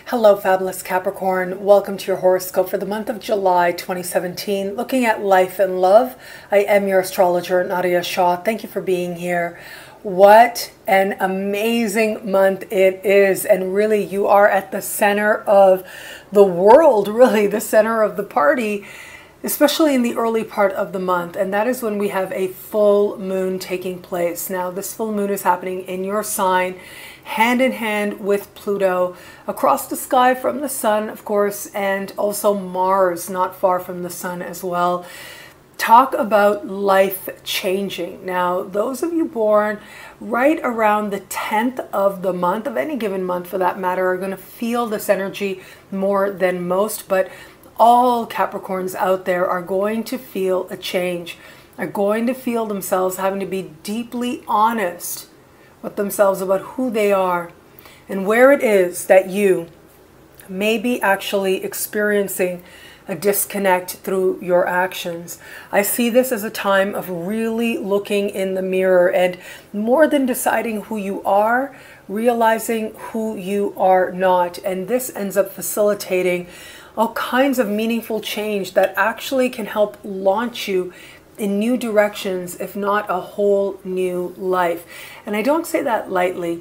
Hello, Fabulous Capricorn. Welcome to your horoscope for the month of July 2017. Looking at life and love, I am your astrologer, Nadiya Shah. Thank you for being here. What an amazing month it is. And really, you are at the center of the world, really, the center of the party, especially in the early part of the month. And that is when we have a full moon taking place. Now, this full moon is happening in your sign, hand in hand with Pluto, across the sky from the sun, of course, and also Mars, not far from the sun as well. Talk about life changing. Now, those of you born right around the 10th of the month, of any given month for that matter, are going to feel this energy more than most, but all Capricorns out there are going to feel a change, are going to feel themselves having to be deeply honest with themselves about who they are and where it is that you may be actually experiencing a disconnect through your actions. I see this as a time of really looking in the mirror and more than deciding who you are, realizing who you are not. And this ends up facilitating all kinds of meaningful change that actually can help launch you in new directions, if not a whole new life. And I don't say that lightly.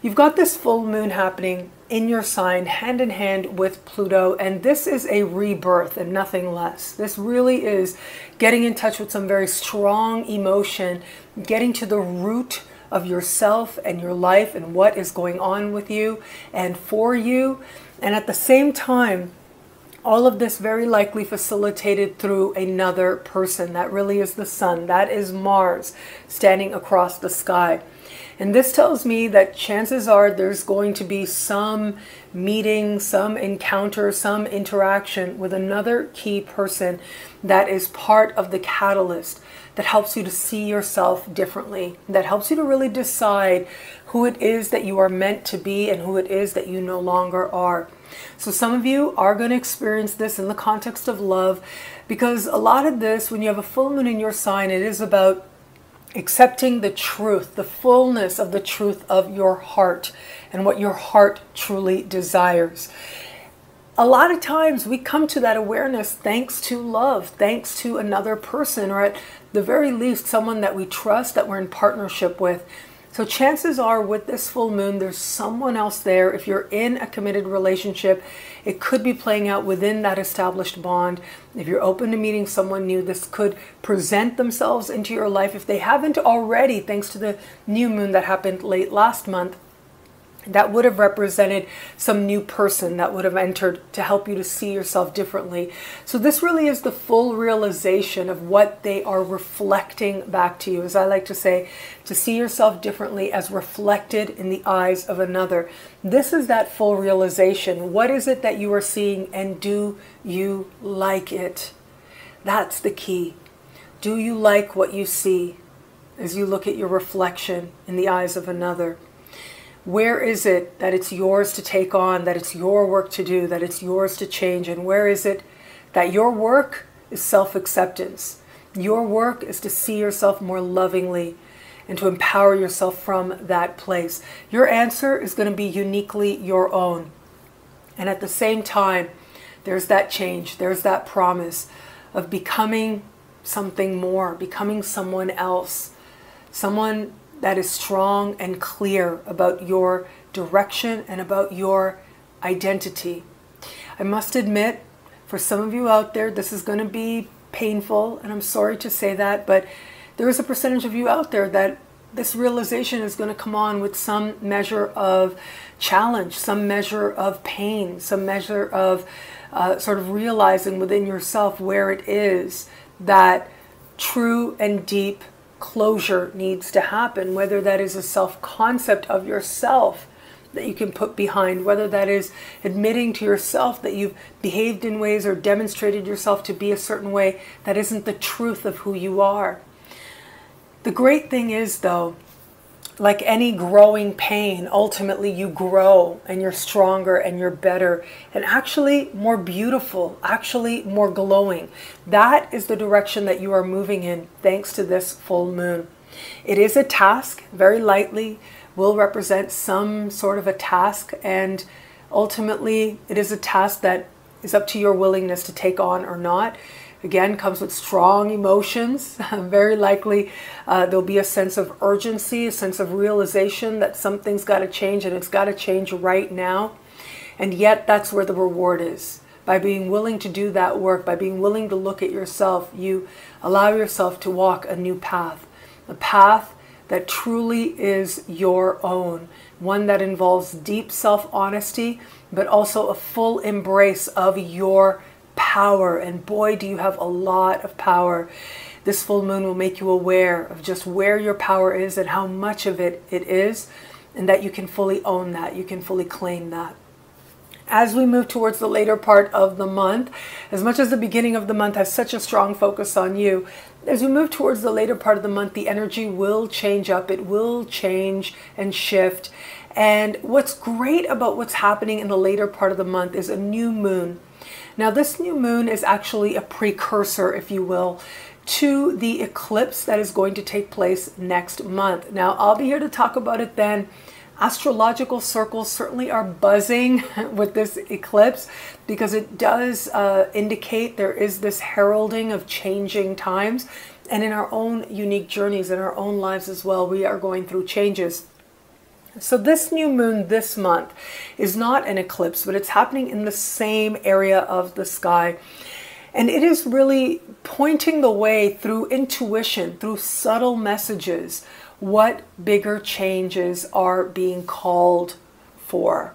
You've got this full moon happening in your sign, hand in hand with Pluto, and this is a rebirth and nothing less. This really is getting in touch with some very strong emotion, getting to the root of yourself and your life and what is going on with you and for you. And at the same time, all of this very likely facilitated through another person. That really is the sun. That is Mars standing across the sky. And this tells me that chances are there's going to be some meeting, some encounter, some interaction with another key person that is part of the catalyst that helps you to see yourself differently, that helps you to really decide who it is that you are meant to be and who it is that you no longer are. So some of you are going to experience this in the context of love, because a lot of this, when you have a full moon in your sign, it is about accepting the truth, the fullness of the truth of your heart and what your heart truly desires. A lot of times we come to that awareness thanks to love, thanks to another person, or at the very least someone that we trust, that we're in partnership with. So chances are with this full moon, there's someone else there. If you're in a committed relationship, it could be playing out within that established bond. If you're open to meeting someone new, this could present themselves into your life. If they haven't already, thanks to the new moon that happened late last month, that would have represented some new person that would have entered to help you to see yourself differently. So this really is the full realization of what they are reflecting back to you. As I like to say, to see yourself differently as reflected in the eyes of another. This is that full realization. What is it that you are seeing, and do you like it? That's the key. Do you like what you see as you look at your reflection in the eyes of another? Where is it that it's yours to take on, that it's your work to do, that it's yours to change? And where is it that your work is self-acceptance? Your work is to see yourself more lovingly and to empower yourself from that place. Your answer is going to be uniquely your own. And at the same time, there's that change, there's that promise of becoming something more, becoming someone else, someone that is strong and clear about your direction and about your identity. I must admit, for some of you out there, this is going to be painful, and I'm sorry to say that, but there is a percentage of you out there that this realization is going to come on with some measure of challenge, some measure of pain, some measure of sort of realizing within yourself where it is that true and deep closure needs to happen, whether that is a self-concept of yourself that you can put behind, whether that is admitting to yourself that you've behaved in ways or demonstrated yourself to be a certain way that isn't the truth of who you are. The great thing is, though, like any growing pain, ultimately you grow and you're stronger and you're better and actually more beautiful, actually more glowing. That is the direction that you are moving in thanks to this full moon. It is a task, very lightly will represent some sort of a task, and Ultimately, it is a task that is up to your willingness to take on or not. Again, comes with strong emotions. Very likely there'll be a sense of urgency, a sense of realization that something's got to change, and it's got to change right now. And yet that's where the reward is. By being willing to do that work, by being willing to look at yourself, you allow yourself to walk a new path. A path that truly is your own. One that involves deep self-honesty, but also a full embrace of your power. And boy, do you have a lot of power. This full moon will make you aware of just where your power is and how much of it is, and that you can fully own that. You can fully claim that. As we move towards the later part of the month, as much as the beginning of the month has such a strong focus on you, as we move towards the later part of the month, the energy will change up. It will change and shift. And what's great about what's happening in the later part of the month is a new moon. Now, this new moon is actually a precursor, if you will, to the eclipse that is going to take place next month. Now, I'll be here to talk about it then. Astrological circles certainly are buzzing with this eclipse because it does indicate there is this heralding of changing times. And in our own unique journeys, in our own lives as well, we are going through changes. So this new moon this month is not an eclipse, but it's happening in the same area of the sky. And it is really pointing the way through intuition, through subtle messages, what bigger changes are being called for.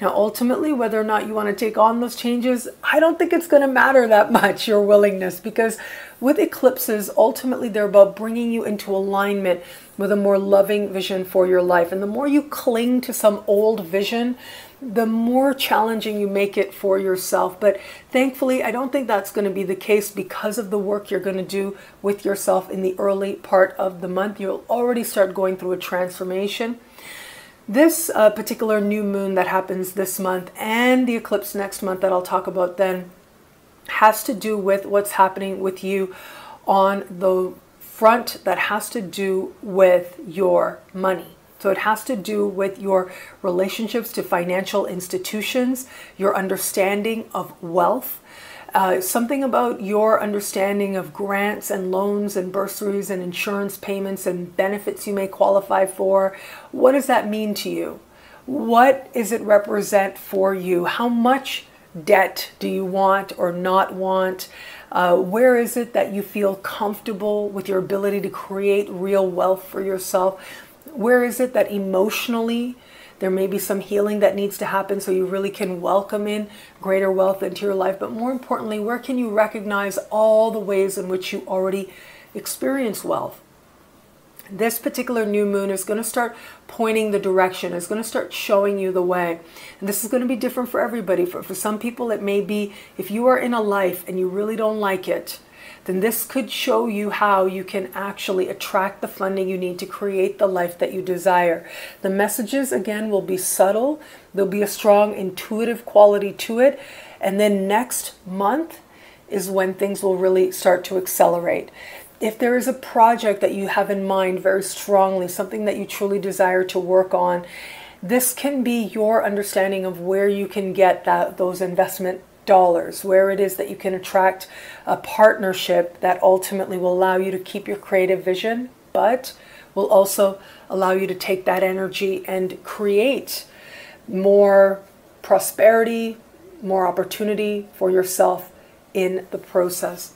Now, ultimately, whether or not you want to take on those changes, I don't think it's going to matter that much, your willingness, because with eclipses, ultimately, they're about bringing you into alignment with a more loving vision for your life. And the more you cling to some old vision, the more challenging you make it for yourself. But thankfully, I don't think that's going to be the case because of the work you're going to do with yourself in the early part of the month. You'll already start going through a transformation. This particular new moon that happens this month and the eclipse next month that I'll talk about then has to do with what's happening with you on the front that has to do with your money. So it has to do with your relationships to financial institutions, your understanding of wealth, something about your understanding of grants and loans and bursaries and insurance payments and benefits you may qualify for. What does that mean to you? What does it represent for you? How much debt do you want or not want? Where is it that you feel comfortable with your ability to create real wealth for yourself? Where is it that emotionally there may be some healing that needs to happen so you really can welcome in greater wealth into your life? But more importantly, where can you recognize all the ways in which you already experience wealth? This particular new moon is going to start pointing the direction. It's going to start showing you the way. And this is going to be different for everybody. For some people, it may be if you are in a life and you really don't like it, then this could show you how you can actually attract the funding you need to create the life that you desire. The messages, again, will be subtle. There'll be a strong intuitive quality to it. And then next month is when things will really start to accelerate. If there is a project that you have in mind very strongly, something that you truly desire to work on, this can be your understanding of where you can get those investment dollars, where it is that you can attract a partnership that ultimately will allow you to keep your creative vision, but will also allow you to take that energy and create more prosperity, more opportunity for yourself in the process.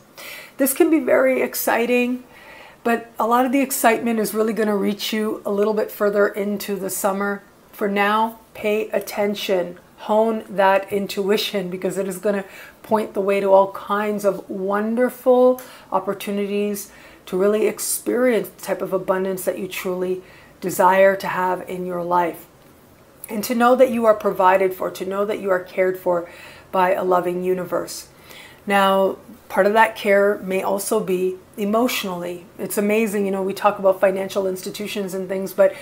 This can be very exciting, but a lot of the excitement is really going to reach you a little bit further into the summer. For now, pay attention. Hone that intuition because it is going to point the way to all kinds of wonderful opportunities to really experience the type of abundance that you truly desire to have in your life. And to know that you are provided for, to know that you are cared for by a loving universe. Now, part of that care may also be emotionally. It's amazing, we talk about financial institutions and things, but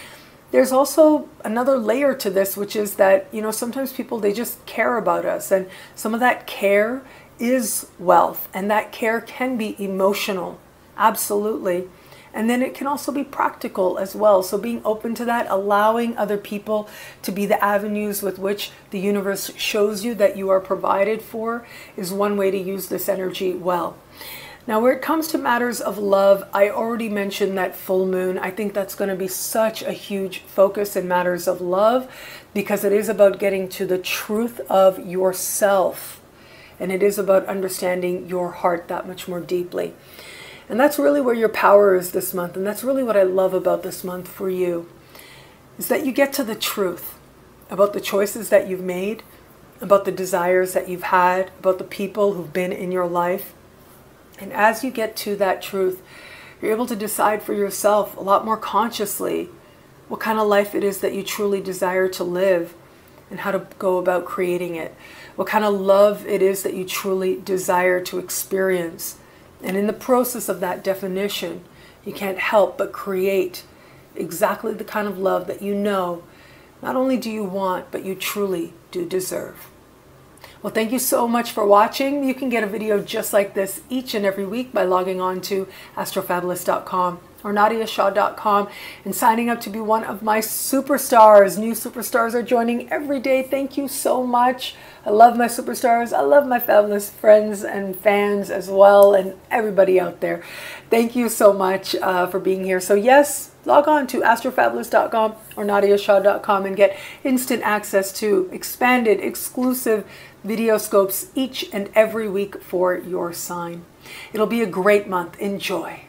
there's also another layer to this, which is that, sometimes people, they just care about us. And some of that care is wealth. And that care can be emotional. Absolutely. And then it can also be practical as well. So being open to that, allowing other people to be the avenues with which the universe shows you that you are provided for is one way to use this energy well. Now, where it comes to matters of love, I already mentioned that full moon. I think that's going to be such a huge focus in matters of love, because it is about getting to the truth of yourself. And it is about understanding your heart that much more deeply. And that's really where your power is this month. And that's really what I love about this month for you, is that you get to the truth about the choices that you've made, about the desires that you've had, about the people who've been in your life. And as you get to that truth, you're able to decide for yourself a lot more consciously what kind of life it is that you truly desire to live and how to go about creating it. What kind of love it is that you truly desire to experience. And in the process of that definition, you can't help but create exactly the kind of love that you know not only do you want, but you truly do deserve. Well, thank you so much for watching. You can get a video just like this each and every week by logging on to astrofabulous.com or nadiyashah.com and signing up to be one of my superstars. New superstars are joining every day. Thank you so much. I love my superstars. I love my fabulous friends and fans as well, and everybody out there. Thank you so much for being here. So yes, log on to astrofabulous.com or nadiyashah.com and get instant access to expanded, exclusive video scopes each and every week for your sign. It'll be a great month. Enjoy.